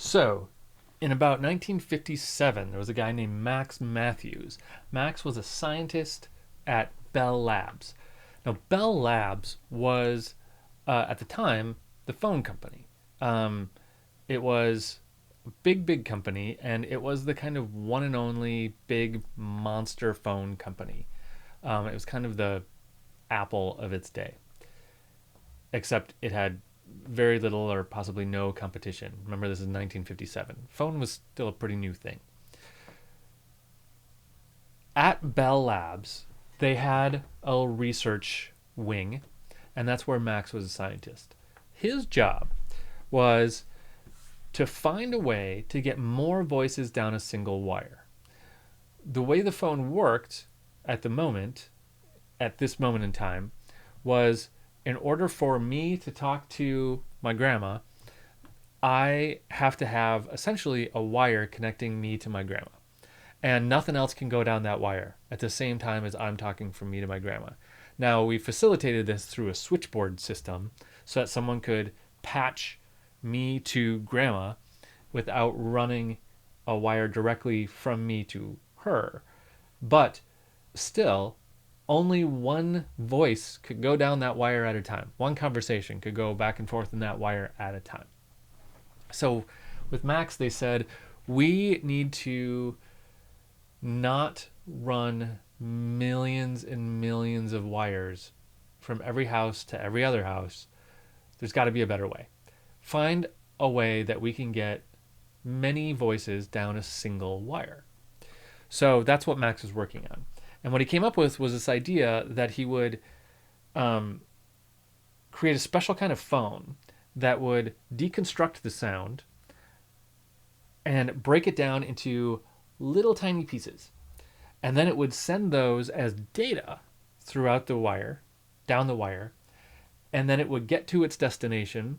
So, in about 1957, there was a guy named Max Matthews. Max was a scientist at Bell Labs. Now, Bell Labs was, at the time, the phone company. Um, it was a big, big company, and it was the kind of one and only big monster phone company. It was kind of the Apple of its day, except it had very little or possibly no competition. Remember, this is 1957. Phone was still a pretty new thing. At Bell Labs, they had a research wing, and that's where Max was a scientist. His job was to find a way to get more voices down a single wire. The way the phone worked at this moment in time, was in order for me to talk to my grandma, I have to have essentially a wire connecting me to my grandma. And nothing else can go down that wire at the same time as I'm talking from me to my grandma. Now, we facilitated this through a switchboard system so that someone could patch me to grandma without running a wire directly from me to her. But still, only one voice could go down that wire at a time. One conversation could go back and forth in that wire at a time. So with Max, they said, we need to not run millions and millions of wires from every house to every other house. There's got to be a better way. Find a way that we can get many voices down a single wire. So that's what Max was working on. And what he came up with was this idea that he would create a special kind of phone that would deconstruct the sound and break it down into little tiny pieces. And then it would send those as data throughout the wire, down the wire, and then it would get to its destination,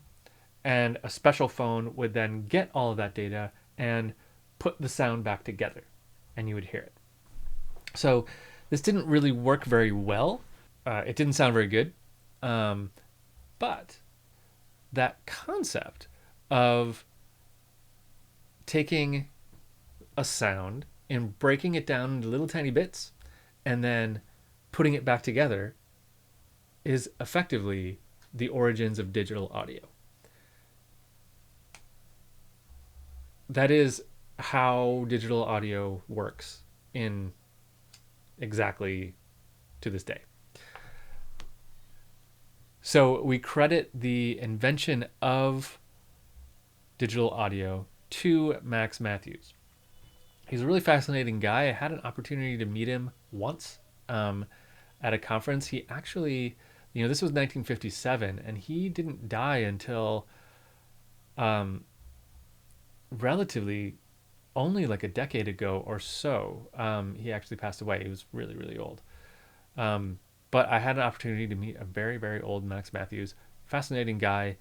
and a special phone would then get all of that data and put the sound back together, and you would hear it. So this didn't really work very well. It didn't sound very good. But that concept of taking a sound and breaking it down into little tiny bits and then putting it back together is effectively the origins of digital audio. That is how digital audio works in exactly to this day. So we credit the invention of digital audio to Max Matthews. He's a really fascinating guy. I had an opportunity to meet him once at a conference. He actually, this was 1957, and he didn't die until relatively only like a decade ago or so. He actually passed away. He was really, really old. But I had an opportunity to meet a very, very old Max Matthews. Fascinating guy,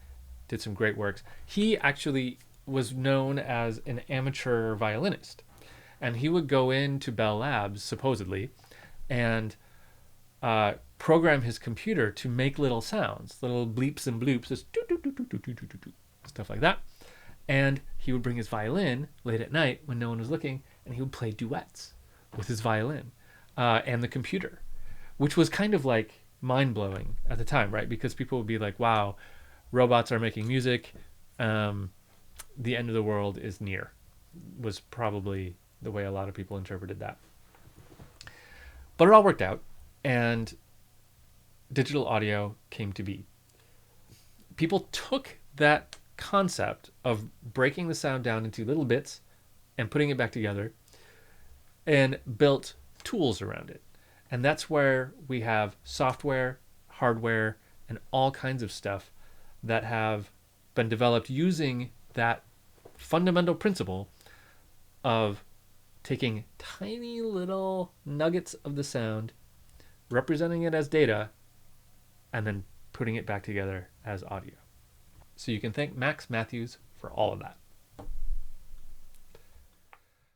did some great works. He actually was known as an amateur violinist. And he would go into Bell Labs, supposedly, and program his computer to make little sounds, little bleeps and bloops, just stuff like that. And he would bring his violin late at night when no one was looking, and he would play duets with his violin and the computer, which was kind of like mind-blowing at the time, right? Because people would be like, wow, robots are making music. The end of the world is near, was probably the way a lot of people interpreted that. But it all worked out, and digital audio came to be. People took that concept of breaking the sound down into little bits and putting it back together and built tools around it. And that's where we have software, hardware, and all kinds of stuff that have been developed using that fundamental principle of taking tiny little nuggets of the sound, representing it as data, and then putting it back together as audio. So you can thank Max Matthews for all of that.